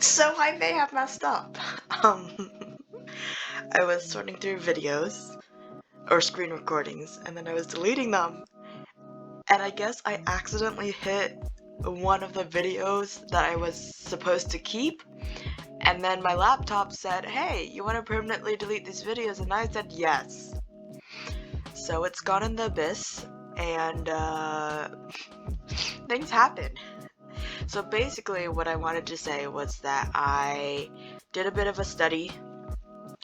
So I may have messed up. Um, I was sorting through videos or screen recordings, and then I was deleting them. And I guess I accidentally hit one of the videos that I was supposed to keep. And then my laptop said, "Hey, you want to permanently delete these videos?" And I said yes. So it's gone in the abyss, and things happen. So basically, what I wanted to say was that I did a bit of a study.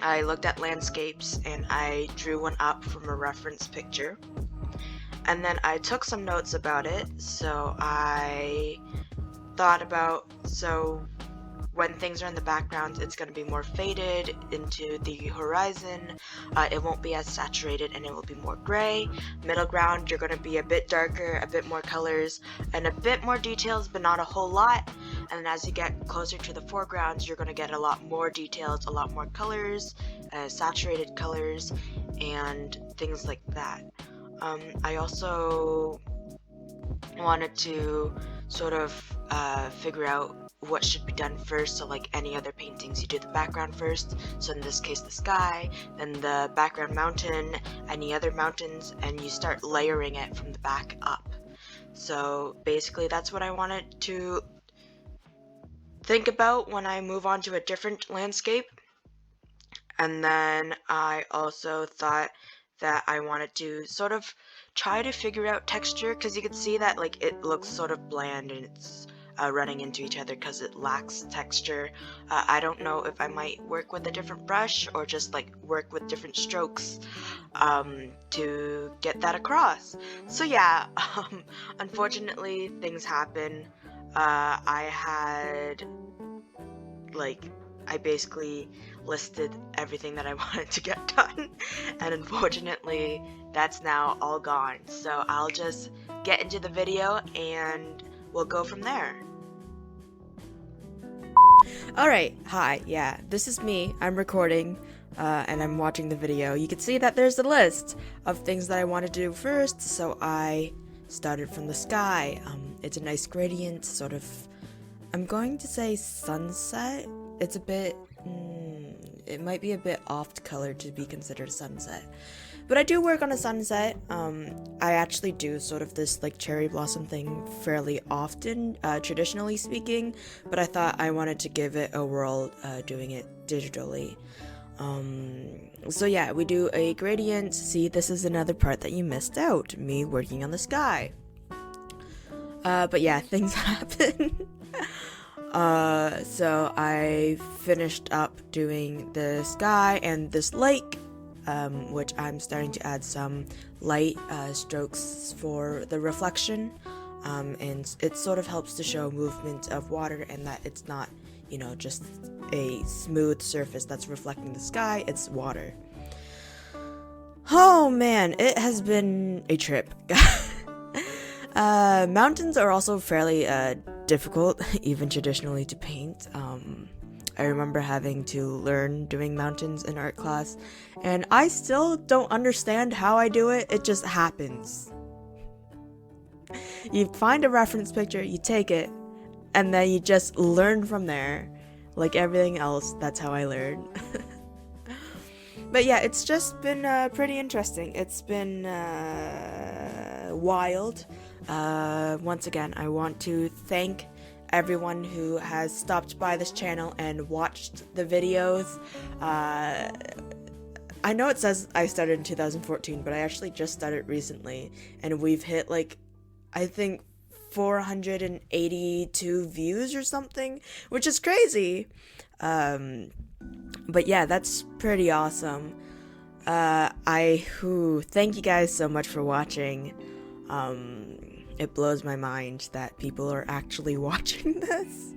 I looked at landscapes and I drew one up from a reference picture. And then I took some notes about it. So I thought about, when things are in the background, it's going to be more faded into the horizon. It won't be as saturated and it will be more gray. Middle ground, you're going to be a bit darker, a bit more colors, and a bit more details, but not a whole lot. And as you get closer to the foregrounds, you're going to get a lot more details, a lot more colors, saturated colors, and things like that. I also wanted to sort of figure out what should be done first. So like any other paintings, you do the background first, so in this case the sky, then the background mountain, any other mountains, and you start layering it from the back up. So basically that's what I wanted to think about when I move on to a different landscape. And then I also thought that I wanted to sort of try to figure out texture, because you can see that like it looks sort of bland and it's running into each other because it lacks texture. I don't know if I might work with a different brush or just like work with different strokes to get that across. So yeah, unfortunately things happen. I basically listed everything that I wanted to get done, and unfortunately that's now all gone. So I'll just get into the video and we'll go from there. Alright, hi, yeah, this is me. I'm recording, and I'm watching the video. You can see that there's a list of things that I want to do first, so I started from the sky. It's a nice gradient, sort of, I'm going to say sunset. It's a bit, it might be a bit off-color to be considered sunset. But I do work on a sunset. I actually do sort of this like cherry blossom thing fairly often, traditionally speaking, but I thought I wanted to give it a whirl doing it digitally. So yeah, we do a gradient. See, this is another part that you missed out, me working on the sky. But yeah, things happen. So I finished up doing the sky and this lake, which I'm starting to add some light strokes for the reflection, and it sort of helps to show movement of water and that it's not, just a smooth surface that's reflecting the sky, it's water. Oh man, it has been a trip. Mountains are also fairly difficult, even traditionally, to paint. I remember having to learn doing mountains in art class, and I still don't understand how I do it. It just happens. You find a reference picture, you take it, and then you just learn from there. Like everything else, that's how I learn. But yeah, it's just been pretty interesting. It's been wild. Once again, I want to thank everyone who has stopped by this channel and watched the videos. I know it says I started in 2014, but I actually just started recently, and we've hit like, I think 482 views or something, which is crazy. But yeah, that's pretty awesome. Thank you guys so much for watching. It blows my mind that people are actually watching this.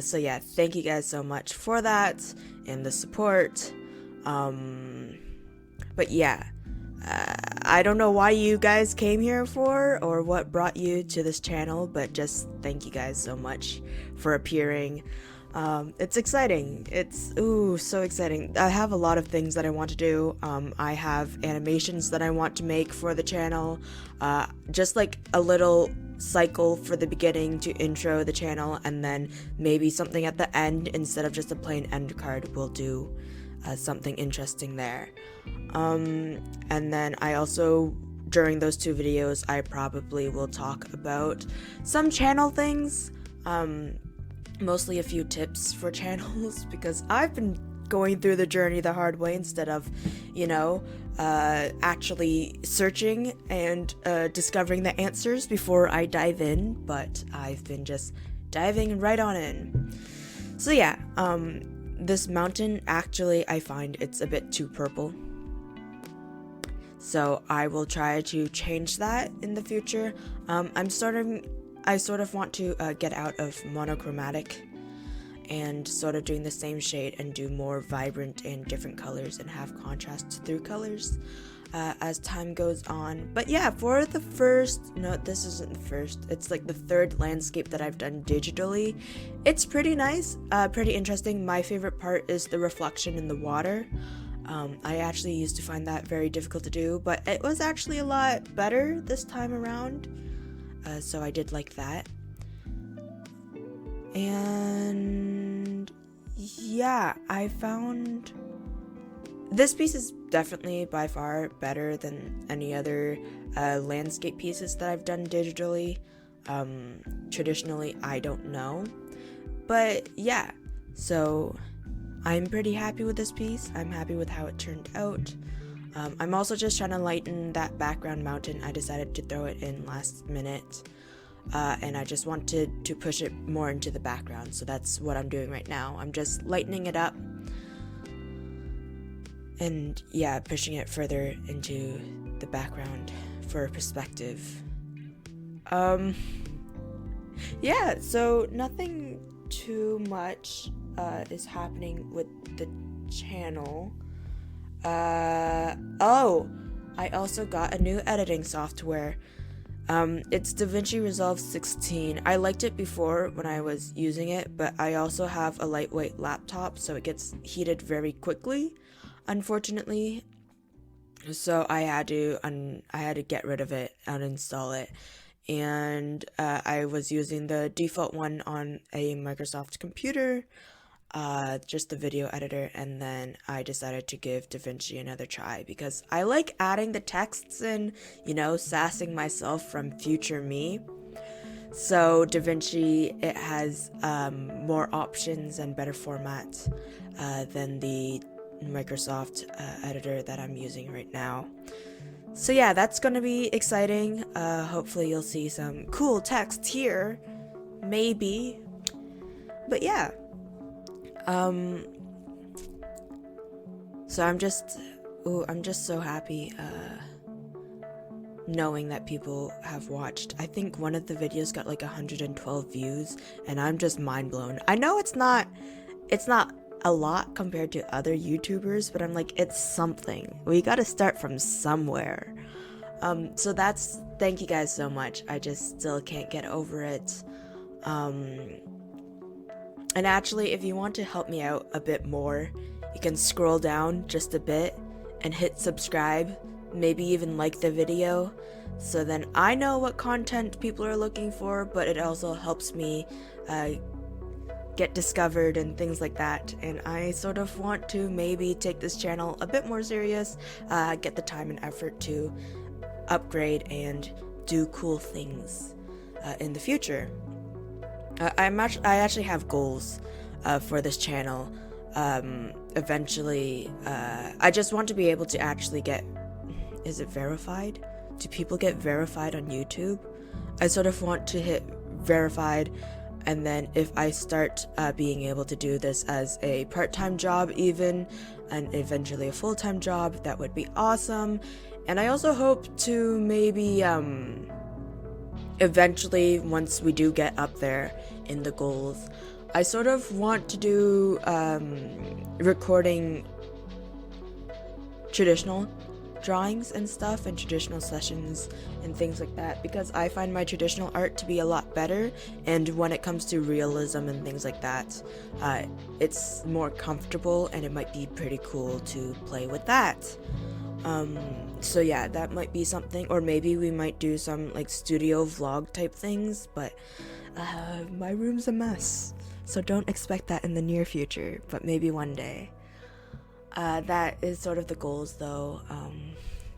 So yeah, thank you guys so much for that and the support. But yeah, I don't know why you guys came here for or what brought you to this channel, but just thank you guys so much for appearing. It's exciting. It's ooh, so exciting. I have a lot of things that I want to do. I have animations that I want to make for the channel. Just like a little cycle for the beginning to intro the channel, and then maybe something at the end instead of just a plain end card. We'll do something interesting there. And then I also, during those two videos, I probably will talk about some channel things. Mostly a few tips for channels, because I've been going through the journey the hard way instead of, actually searching and discovering the answers before I dive in, but I've been just diving right on in. So yeah, this mountain, actually, I find it's a bit too purple. So I will try to change that in the future. I sort of want to get out of monochromatic and sort of doing the same shade and do more vibrant and different colors and have contrast through colors as time goes on. But yeah, for the first, no, this isn't the first, it's like the third landscape that I've done digitally. It's pretty nice, pretty interesting. My favorite part is the reflection in the water. I actually used to find that very difficult to do, but it was actually a lot better this time around. So I did like that. And yeah, I found this piece is definitely by far better than any other landscape pieces that I've done digitally. Traditionally, I don't know. But yeah, so I'm pretty happy with this piece. I'm happy with how it turned out. I'm also just trying to lighten that background mountain. I decided to throw it in last minute, and I just wanted to push it more into the background, so that's what I'm doing right now. I'm just lightening it up, and yeah, pushing it further into the background for perspective. Yeah, so nothing too much is happening with the channel. I also got a new editing software. It's DaVinci Resolve 16. I liked it before when I was using it, but I also have a lightweight laptop, so it gets heated very quickly, unfortunately. So I had to get rid of it, uninstall it. And I was using the default one on a Microsoft computer, just the video editor, and then I decided to give DaVinci another try because I like adding the texts and, sassing myself from future me. So DaVinci, it has more options and better formats than the Microsoft editor that I'm using right now. So yeah, that's gonna be exciting. Hopefully you'll see some cool text here, maybe. But yeah. So I'm just so happy knowing that people have watched. I think one of the videos got like 112 views, and I'm just mind blown. I know it's not a lot compared to other YouTubers, but I'm like, it's something. We gotta start from somewhere. So thank you guys so much. I just still can't get over it. And actually, if you want to help me out a bit more, you can scroll down just a bit and hit subscribe, maybe even like the video, so then I know what content people are looking for, but it also helps me get discovered and things like that. And I sort of want to maybe take this channel a bit more serious, get the time and effort to upgrade and do cool things in the future. I actually have goals for this channel. Eventually, I just want to be able to actually is it verified? Do people get verified on YouTube? I sort of want to hit verified, and then if I start being able to do this as a part-time job even, and eventually a full-time job, that would be awesome. And I also hope to maybe eventually, once we do get up there in the goals, I sort of want to do recording traditional drawings and stuff and traditional sessions and things like that, because I find my traditional art to be a lot better, and when it comes to realism and things like that, it's more comfortable and it might be pretty cool to play with that. So yeah, that might be something, or maybe we might do some like studio vlog type things, but my room's a mess, so don't expect that in the near future, but maybe one day. That is sort of the goals, though.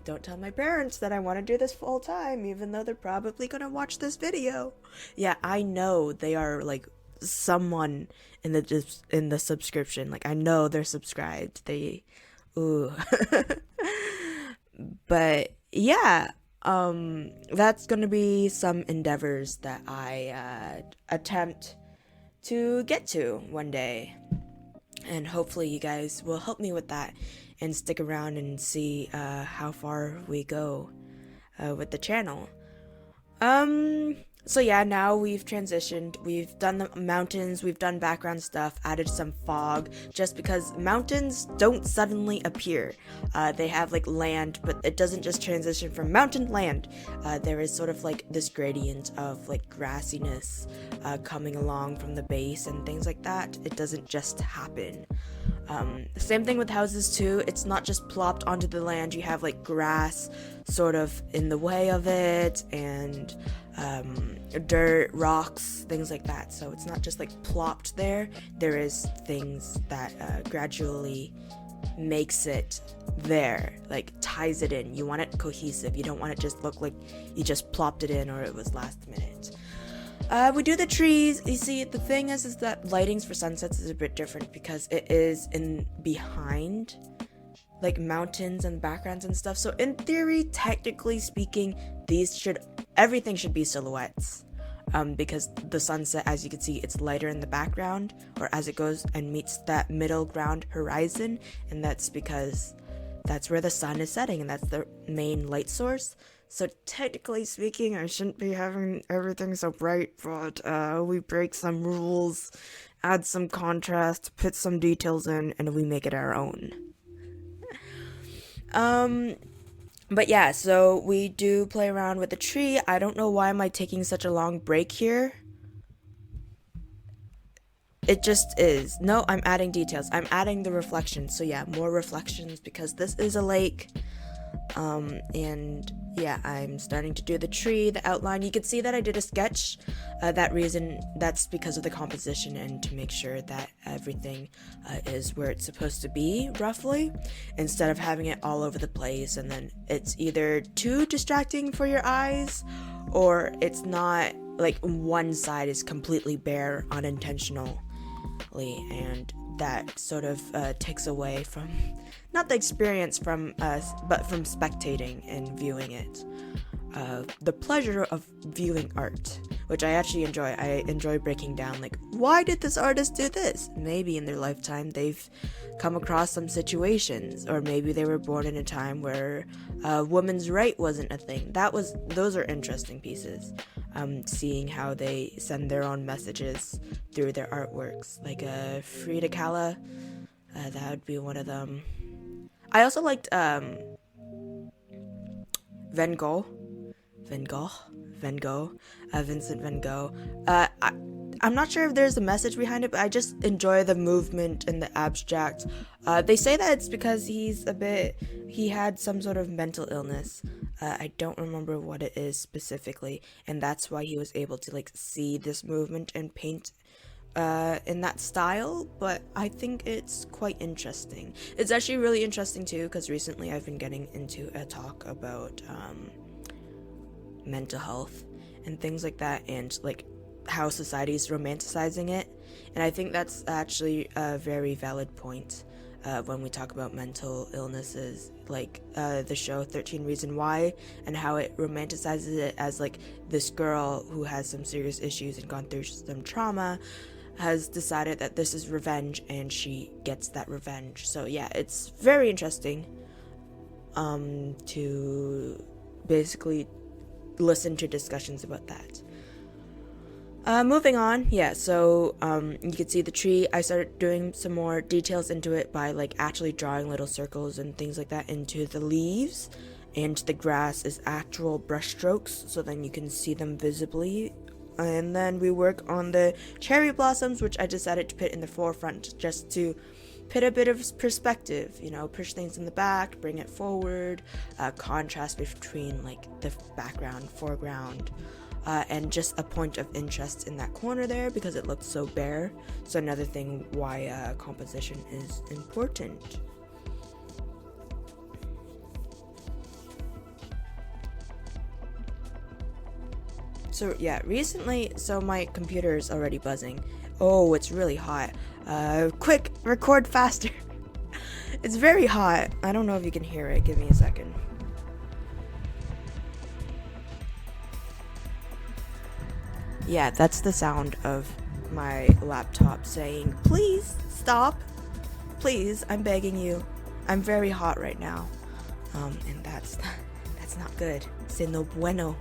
Don't tell my parents that I want to do this full time, even though they're probably gonna watch this video. Yeah, I know they are like someone in the subscription. Like I know they're subscribed. Ooh. But yeah, that's gonna be some endeavors that I attempt to get to one day. And hopefully you guys will help me with that and stick around and see how far we go with the channel. So yeah, now we've transitioned. We've done the mountains, we've done background stuff, added some fog, just because mountains don't suddenly appear. They have like land, but it doesn't just transition from mountain to land. There is sort of like this gradient of like grassiness coming along from the base and things like that. It doesn't just happen. Same thing with houses too. It's not just plopped onto the land. You have like grass sort of in the way of it, and dirt, rocks, things like that. So it's not just like plopped there. There is things that gradually makes it there, like ties it in. You want it cohesive. You don't want it just look like you just plopped it in or it was last minute. We do the trees. You see, the thing is that lightings for sunsets is a bit different because it is in behind like mountains and backgrounds and stuff. So in theory, technically speaking, everything should be silhouettes. Because the sunset, as you can see, it's lighter in the background, or as it goes and meets that middle ground horizon, and that's because that's where the sun is setting, and that's the main light source. So technically speaking, I shouldn't be having everything so bright, but we break some rules, add some contrast, put some details in, and we make it our own. But yeah, so we do play around with the tree. I don't know why am I taking such a long break here. It just is. No, I'm adding details. I'm adding the reflections. So yeah, more reflections because this is a lake. And yeah, I'm starting to do the tree, the outline. You can see that I did a sketch. That's because of the composition and to make sure that everything is where it's supposed to be, roughly, instead of having it all over the place, and then it's either too distracting for your eyes, or it's not, like one side is completely bare unintentionally, and that sort of takes away from not the experience from us, but from spectating and viewing it. The pleasure of viewing art, which I actually enjoy. I enjoy breaking down, like, why did this artist do this? Maybe in their lifetime they've come across some situations, or maybe they were born in a time where women's right wasn't a thing. Those are interesting pieces. Seeing how they send their own messages through their artworks, like Frida Kahlo, that would be one of them. I also liked Vincent Van Gogh. I'm not sure if there's a message behind it, but I just enjoy the movement and the abstract. They say that it's because he had some sort of mental illness. I don't remember what it is specifically, and that's why he was able to like see this movement and paint in that style, but I think it's quite interesting. It's actually really interesting too, because recently I've been getting into a talk about mental health and things like that, and like how society is romanticizing it, and I think that's actually a very valid point when we talk about mental illnesses, like the show 13 Reasons Why, and how it romanticizes it as like this girl who has some serious issues and gone through some trauma has decided that this is revenge, and she gets that revenge. So yeah, it's very interesting to basically listen to discussions about that. Moving on, yeah, so you can see the tree. I started doing some more details into it by like actually drawing little circles and things like that into the leaves, and the grass is actual brush strokes, so then you can see them visibly. And then we work on the cherry blossoms, which I decided to put in the forefront just to put a bit of perspective, you know, push things in the back, bring it forward, contrast between like the background, foreground, and just a point of interest in that corner there because it looks so bare. So another thing why composition is important. So yeah, recently, so my computer is already buzzing. Oh, it's really hot. Quick, record faster. It's very hot. I don't know if you can hear it. Give me a second. Yeah, that's the sound of my laptop saying, please stop. Please, I'm begging you. I'm very hot right now. And that's not good. Se no bueno.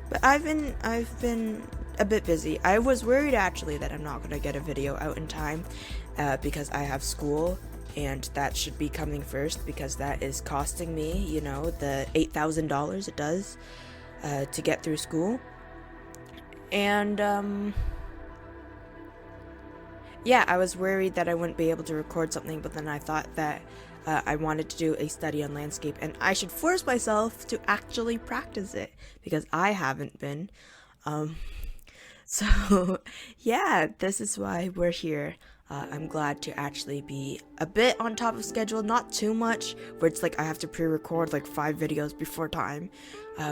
But I've been a bit busy. I was worried actually that I'm not gonna get a video out in time because I have school, and that should be coming first because that is costing me, you know, the $8,000 it does to get through school. And yeah, I was worried that I wouldn't be able to record something, but then I thought that I wanted to do a study on landscape, and I should force myself to actually practice it because I haven't been. So, yeah, this is why we're here. I'm glad to actually be a bit on top of schedule, not too much, where it's like I have to pre-record like 5 videos before time,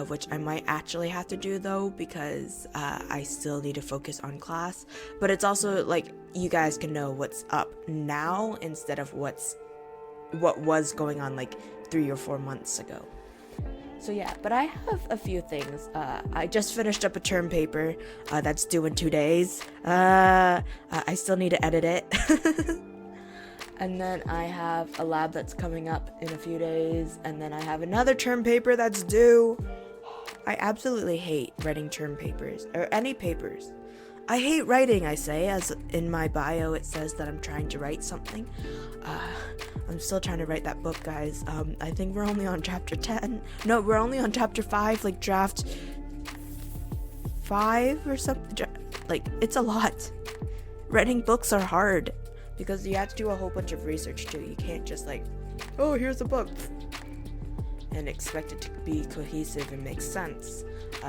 which I might actually have to do though, because I still need to focus on class. But it's also like you guys can know what's up now instead of what was going on like 3 or 4 months ago. So yeah, but I have a few things. I just finished up a term paper that's due in 2 days. I still need to edit it. And then I have a lab that's coming up in a few days. And then I have another term paper that's due. I absolutely hate writing term papers, or any papers. I hate writing, I say, as in my bio it says that I'm trying to write something. I'm still trying to write that book, guys. I think we're only on chapter 10. No, we're only on chapter 5, like draft 5 or something. Like, it's a lot. Writing books are hard because you have to do a whole bunch of research too. You can't just like, oh, here's a book, and expect it to be cohesive and make sense.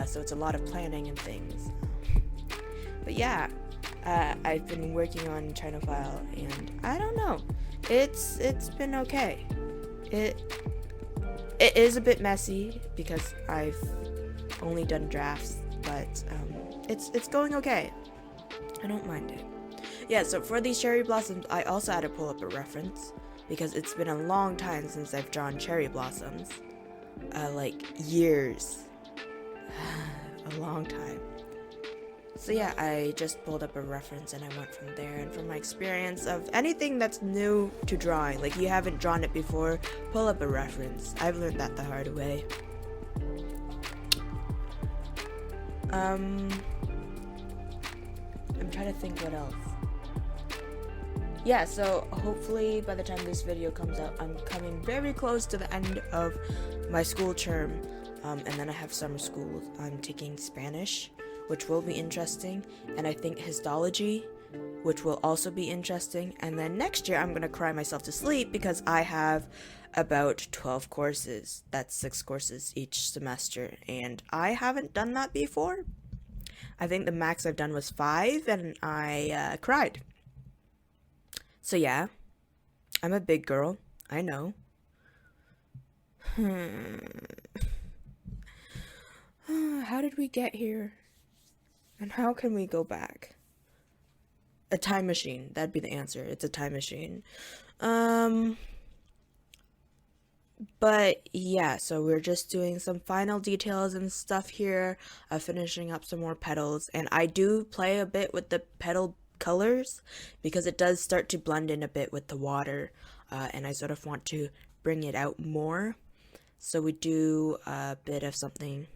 So it's a lot of planning and things. But yeah, I've been working on China File, and I don't know. It's been okay. It is a bit messy because I've only done drafts, but it's going okay. I don't mind it. Yeah, so for these cherry blossoms, I also had to pull up a reference because it's been a long time since I've drawn cherry blossoms. Like years. A long time. So yeah, I just pulled up a reference and I went from there, and from my experience of anything that's new to drawing, like you haven't drawn it before, pull up a reference. I've learned that the hard way. I'm trying to think what else. Yeah, so hopefully by the time this video comes out, I'm coming very close to the end of my school term, and then I have summer school. I'm taking Spanish, which will be interesting, and I think histology, which will also be interesting. And then next year I'm gonna cry myself to sleep because I have about 12 courses. That's 6 courses each semester, and I haven't done that before. I think the max I've done was 5, and I cried. So yeah, I'm a big girl, I know. How did we get here? And how can we go back? A time machine. That'd be the answer. It's a time machine. But yeah, so we're just doing some final details and stuff here, finishing up some more petals. And I do play a bit with the petal colors because it does start to blend in a bit with the water. And I sort of want to bring it out more. So we do a bit of something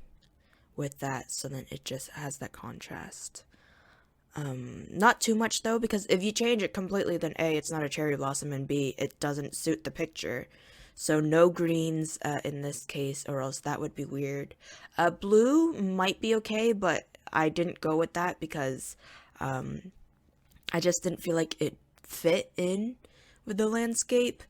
with that so then it just has that contrast. Not too much though, because if you change it completely, then A, it's not a cherry blossom, and B, it doesn't suit the picture. So no greens in this case, or else that would be weird. Blue might be okay, but I didn't go with that because I just didn't feel like it fit in with the landscape.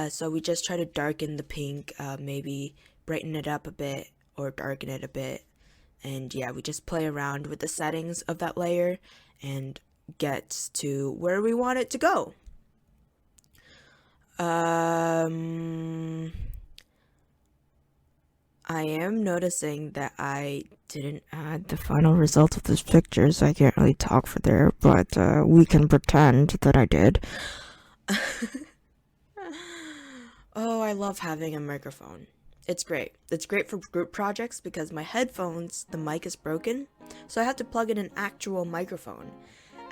So we just try to darken the pink, maybe brighten it up a bit or darken it a bit. And yeah, we just play around with the settings of that layer and get to where we want it to go. I am noticing that I didn't add the final results of this picture, so I can't really talk for there, but we can pretend that I did. Oh, I love having a microphone. It's great. It's great for group projects because my headphones, the mic is broken, so I have to plug in an actual microphone.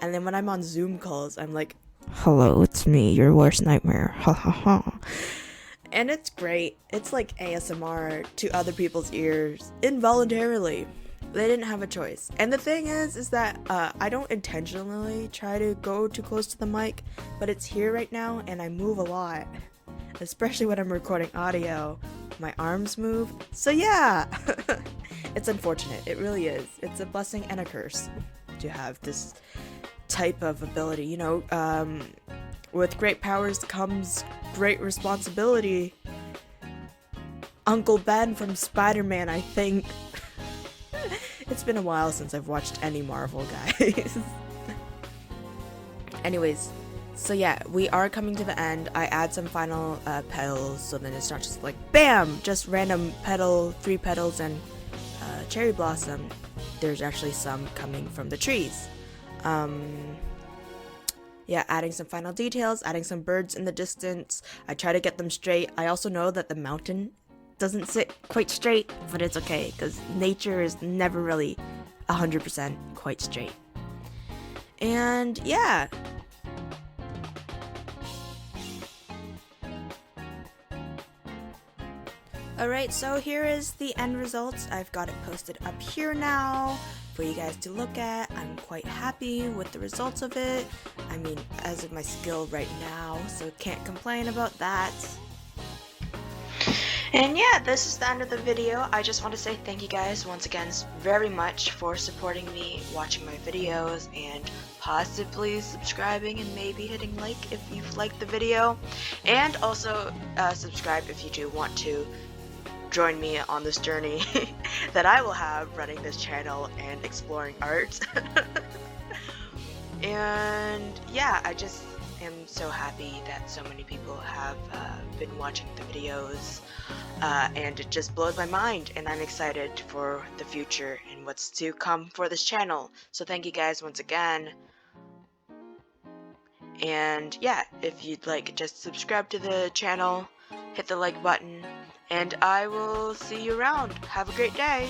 And then when I'm on Zoom calls, I'm like, "Hello, it's me, your worst nightmare." Ha ha ha. And it's great. It's like ASMR to other people's ears involuntarily. They didn't have a choice. And the thing is that I don't intentionally try to go too close to the mic, but it's here right now and I move a lot. Especially when I'm recording audio, my arms move. So yeah, it's unfortunate. It really is. It's a blessing and a curse to have this type of ability. You know, with great powers comes great responsibility. Uncle Ben from Spider-Man, I think. It's been a while since I've watched any Marvel, guys. Anyways, so yeah, we are coming to the end. I add some final petals, so then it's not just like BAM! Just random petal, 3 petals, and cherry blossom. There's actually some coming from the trees. Yeah, adding some final details, adding some birds in the distance. I try to get them straight. I also know that the mountain doesn't sit quite straight, but it's okay, because nature is never really 100% quite straight. And yeah. Alright, so here is the end results. I've got it posted up here now for you guys to look at. I'm quite happy with the results of it. I mean, as of my skill right now, so can't complain about that. And yeah, this is the end of the video. I just want to say thank you guys once again very much for supporting me, watching my videos, and possibly subscribing and maybe hitting like if you've liked the video. And also subscribe if you do want to join me on this journey that I will have running this channel and exploring art. And yeah, I just am so happy that so many people have been watching the videos, and it just blows my mind, and I'm excited for the future and what's to come for this channel. So thank you guys once again. And yeah, if you'd like, just subscribe to the channel, hit the like button, and I will see you around. Have a great day!